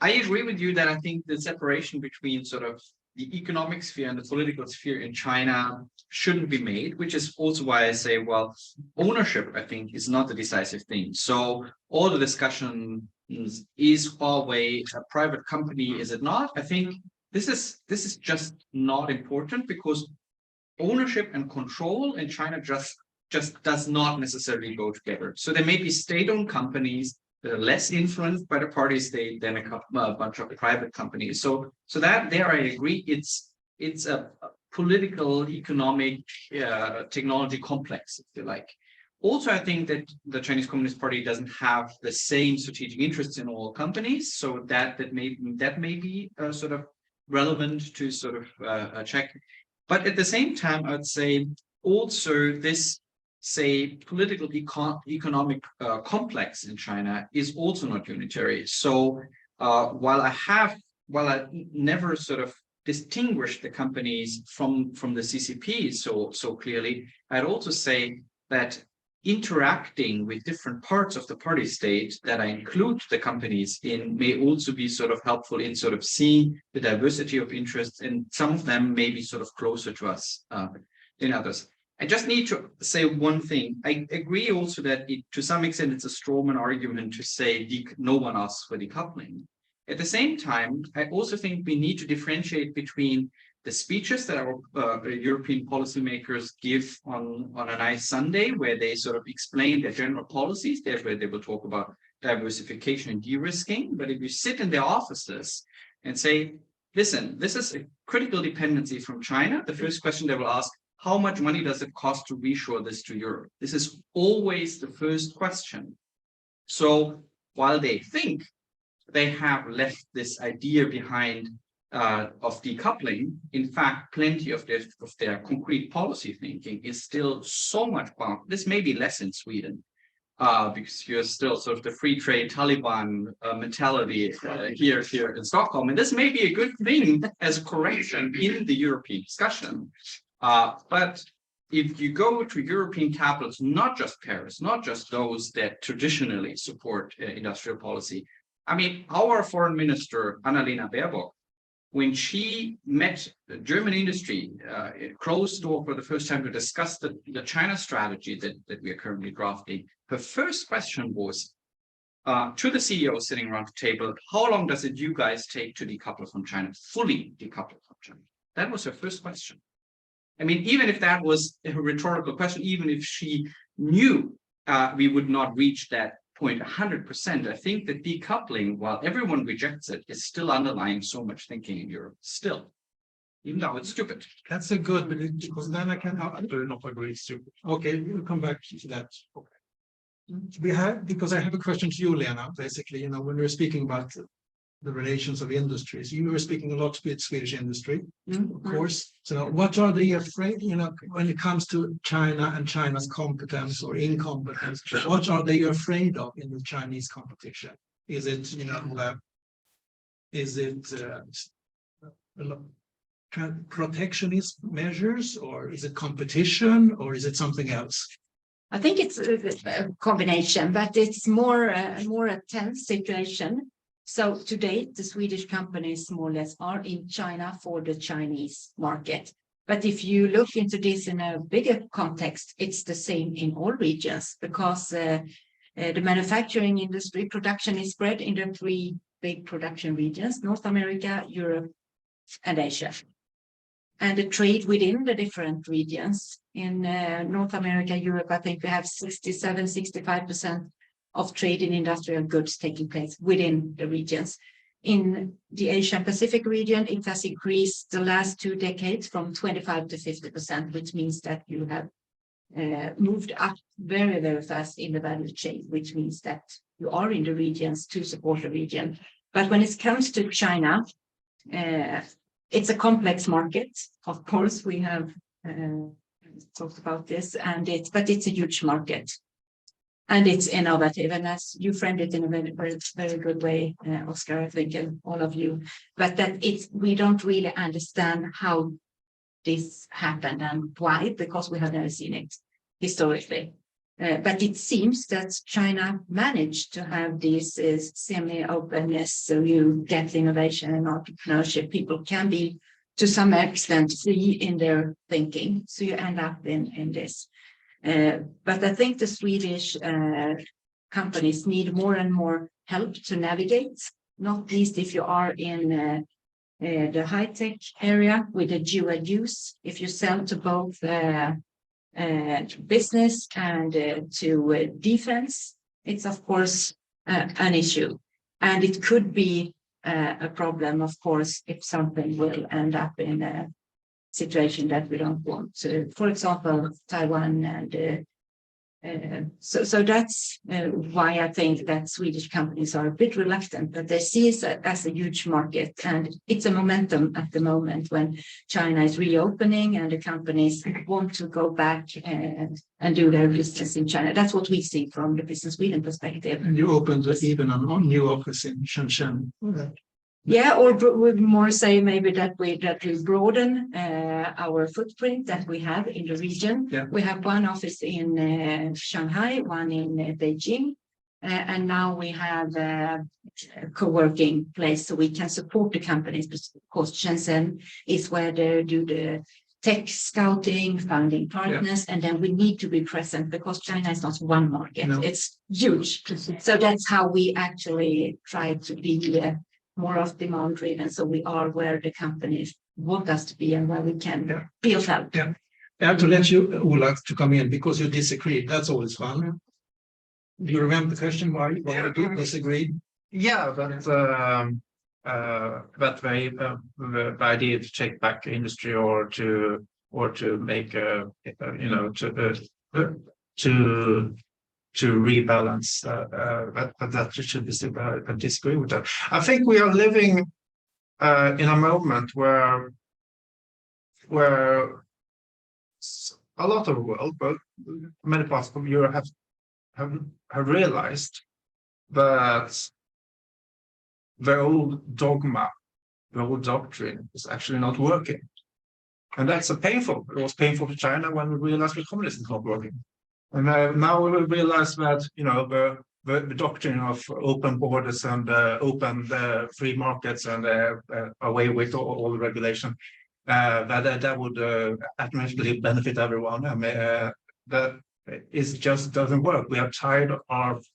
I agree with you that I think the separation between sort of the economic sphere and the political sphere in China shouldn't be made, which is also why I say, well, ownership, I think, is not the decisive thing. So all the discussion is Huawei a private company? Is it not? I think this is just not important, because ownership and control in China just does not necessarily go together. So there may be state-owned companies that are less influenced by the party state than a bunch of private companies. So that there I agree, it's a political, economic, technology complex, if you like. Also, I think that the Chinese Communist Party doesn't have the same strategic interests in all companies, so that may be sort of relevant to sort of check. But at the same time, I would say also this, say, political economic complex in China is also not unitary. So while I never sort of distinguish the companies from the CCP so clearly, I'd also say that interacting with different parts of the party state that I include the companies in may also be sort of helpful in sort of seeing the diversity of interests, and some of them may be sort of closer to us than others. I just need to say one thing. I agree also that to some extent it's a strawman argument to say no one asks for decoupling. At the same time, I also think we need to differentiate between the speeches that our European policymakers give on a nice Sunday, where they sort of explain their general policies, where they will talk about diversification and de-risking. But if you sit in their offices and say, listen, this is a critical dependency from China, the first question they will ask, how much money does it cost to reshore this to Europe? This is always the first question. So while they think they have left this idea behind of decoupling, in fact, plenty of their concrete policy thinking is still so much bound. This may be less in Sweden, because you're still sort of the free trade Taliban mentality here in Stockholm. And this may be a good thing as a correction in the European discussion. But if you go to European capitals, not just Paris, not just those that traditionally support industrial policy. I mean, our foreign minister, Annalena Baerbock, when she met the German industry, closed door for the first time to discuss the China strategy that we are currently drafting, her first question was to the CEO sitting around the table, how long does it you guys take to decouple from China, fully decouple from China? That was her first question. I mean, even if that was a rhetorical question, even if she knew we would not reach that point 100%. I think that decoupling, while everyone rejects it, is still underlying so much thinking in Europe. Still, even though it's stupid. That's a good, because then I can, I do not agree. Stupid. okay, we'll come back to that. We have, because I have a question to you, Lena, basically, you know, when we're speaking about the relations of industries, you were speaking a lot with Swedish industry, of course. So what are they afraid, you know, when it comes to China and China's competence or incompetence, what are they afraid of in the Chinese competition? Is it, you know, protectionist measures, or is it competition, or is it something else? I think it's a combination, but it's more a tense situation. So to date, the Swedish companies more or less are in China for the Chinese market. But if you look into this in a bigger context, it's the same in all regions, because the manufacturing industry production is spread in the 3 big production regions: North America, Europe, and Asia. And the trade within the different regions in North America, Europe, I think we have 67–65% of trade in industrial goods taking place within the regions. In the Asian Pacific region, it has increased the last 2 decades from 25 to 50%, which means that you have moved up very, very fast in the value chain, which means that you are in the regions to support the region. But when it comes to China, it's a complex market. Of course, we have talked about this, but it's a huge market, and it's innovative. And as you framed it in a very, very good way, Oscar, I think, and all of you, but that we don't really understand how this happened and why, because we have never seen it historically. But it seems that China managed to have this semi-openness, so you get innovation and entrepreneurship. People can be, to some extent, free in their thinking, so you end up in this. But I think the Swedish companies need more and more help to navigate, not least if you are in the high-tech area with the dual use. If you sell to both business and to defense, it's of course an issue, and it could be a problem, of course, if something will end up in a situation that we don't want to, for example, Taiwan. And so that's why I think that Swedish companies are a bit reluctant, but they see it as a huge market, and it's a momentum at the moment when China is reopening and the companies want to go back and do their business in China. That's what we see from the Business Sweden perspective. And you opened even a new office in Shenzhen. Yeah, or we more say maybe that we broaden our footprint that we have in the region. Yeah. We have one office in Shanghai, one in Beijing, and now we have a co-working place so we can support the companies. Of course, Shenzhen is where they do the tech scouting, finding partners, and then we need to be present because China is not one market. No. It's huge. So that's how we actually try to be more of demand driven, so we are where the companies want us to be and where we can build out. Yeah, I have to let you, Ola, to come in because you disagree. That's always fun. Do you remember the question why you disagreed? Yeah, but the idea to take back industry or to make to rebalance, but that should be still, I disagree with that. I think we are living in a moment where a lot of the world, but many parts of Europe have realized that the old dogma, the old doctrine is actually not working. And that's painful. It was painful to China when we realized that communism is not working. And now we realize that, you know, the doctrine of open borders and open free markets and away with all the regulation, that would automatically benefit everyone. I mean, that just doesn't work. We are tired of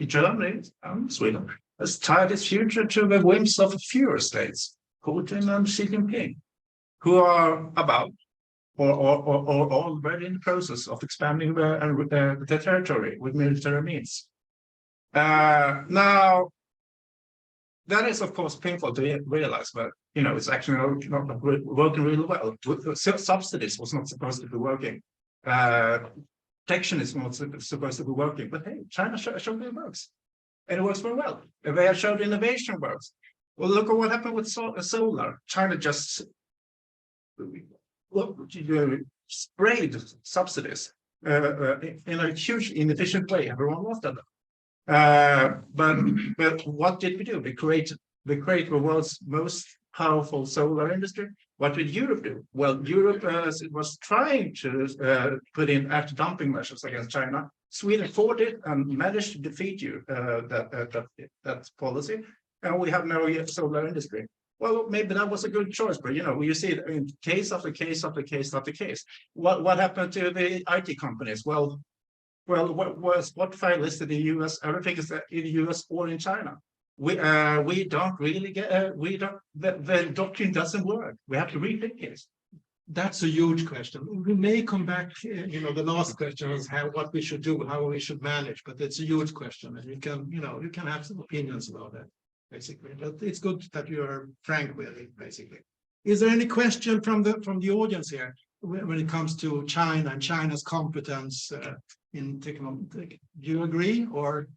Germany and Sweden. It's tied its future to the whims of fewer states, Putin and Xi Jinping, who are about or already in the process of expanding their territory with military means. Now, that is of course painful to realize, but you know it's actually not working really well. Subsidies was not supposed to be working. Protection is not supposed to be working, but hey, China showed it works, and it works very well. They have showed innovation works. Well, look at what happened with solar. China just sprayed subsidies in a huge inefficient way. Everyone lost them. But what did we do? We created the world's most powerful solar industry. What did Europe do? Well, Europe was trying to put in anti-dumping measures against China. Sweden fought it and managed to defeat that policy, and we have no solar industry. Well, maybe that was a good choice, but you know, you see it in case after case after case after case. What happened to the IT companies? Well, Spotify listed in the US, everything is in the US or in China. We don't really get, the doctrine doesn't work. We have to rethink it. That's a huge question. We may come back, you know, the last question is what we should do, how we should manage, but it's a huge question, and you can have some opinions about that, basically. But it's good that you're frank with it, basically. Is there any question from the audience here when it comes to China and China's competence in technology? Do you agree, or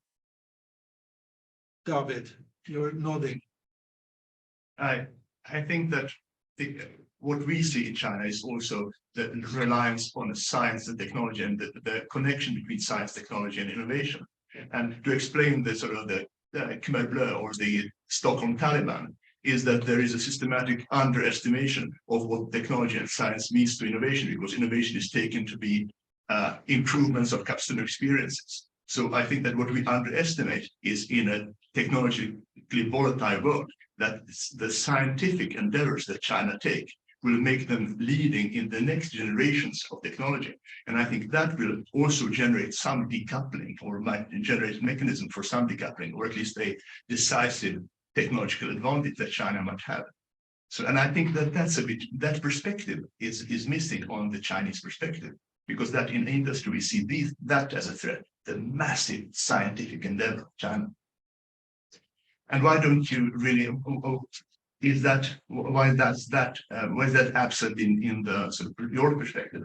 David, you're nodding? I think that what we see in China is also the reliance on science and technology, and the connection between science, technology, and innovation. And to explain the sort of the Khmer Bleu or the Stockholm Taliban is that there is a systematic underestimation of what technology and science means to innovation, because innovation is taken to be improvements of customer experiences. So I think that what we underestimate is, in a technologically volatile world, that the scientific endeavors that China take will make them leading in the next generations of technology. And I think that will also generate some decoupling, or might generate mechanism for some decoupling, or at least a decisive technological advantage that China might have. So, and I think that that perspective is missing on the Chinese perspective, because that in industry we see that as a threat, the massive scientific endeavor of China. And why don't you really, why is that absent in the sort of your perspective?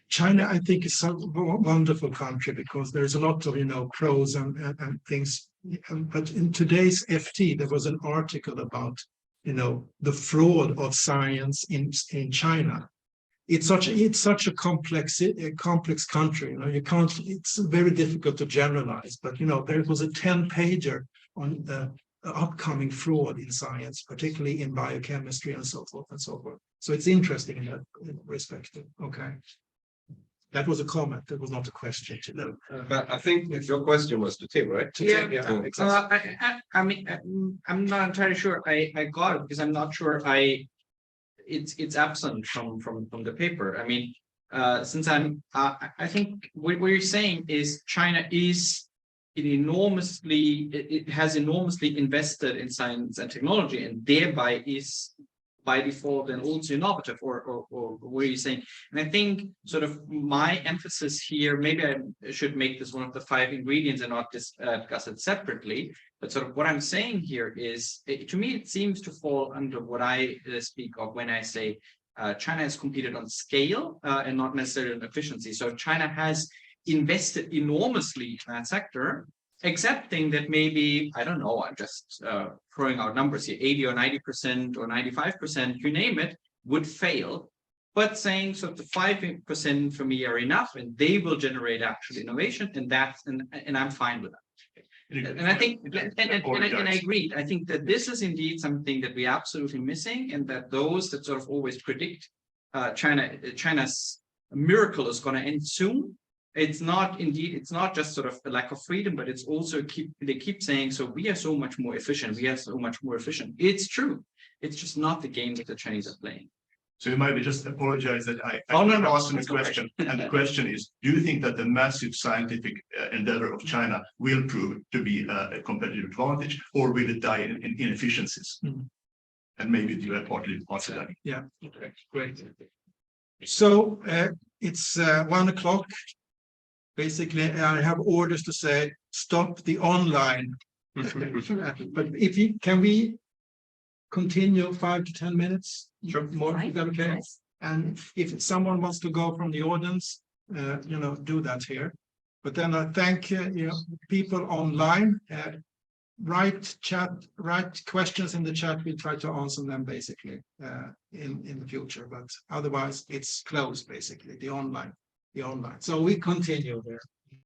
China, I think, is a wonderful country because there's a lot of, you know, pros and things. But in today's FT, there was an article about, you know, the fraud of science in China. It's such a complex country. You know, you can't. It's very difficult to generalize. But you know, there was a 10-pager on the upcoming fraud in science, particularly in biochemistry and so forth and so forth. So it's interesting in that respect. Okay. That was a comment. That was not a question to know. But I think if your question was to Tim, right? Yeah. Exactly. I mean, I'm not entirely sure I got it, because I'm not sure it's absent from the paper. I mean, since I think what you're saying is China is it has enormously invested in science and technology, and thereby is by default and also innovative, or what are you saying? And I think sort of my emphasis here, maybe I should make this one of the 5 ingredients and not discuss it separately, but sort of what I'm saying here is, to me, it seems to fall under what I speak of when I say China has competed on scale and not necessarily on efficiency. So China has invested enormously in that sector, accepting that maybe, I don't know, I'm just throwing out numbers here, 80 or 90% or 95%, you name it, would fail. But saying so the 5% for me are enough, and they will generate actual innovation, and I'm fine with that. And I think, and I agree, I think that this is indeed something that we're absolutely missing, and that those that sort of always predict China's miracle is going to end soon. It's not just sort of a lack of freedom, but it's also they keep saying, so we are so much more efficient. We are so much more efficient. It's true. It's just not the game that the Chinese are playing. So you might just apologize that I no, asked a question. And the question is, do you think that the massive scientific endeavor of China will prove to be a competitive advantage, or will it die in inefficiencies? Mm-hmm. And maybe you have partly answered that. Yeah. Okay. Great. So it's 1 o'clock. basically, I have orders to say, stop the online. But if you, can we continue 5 to 10 minutes? Sure. More, is that okay? Yes. And if someone wants to go from the audience, do that here. But then I thank people online. Write questions in the chat. We try to answer them basically in the future. But otherwise, it's closed basically. The online. So we continue there.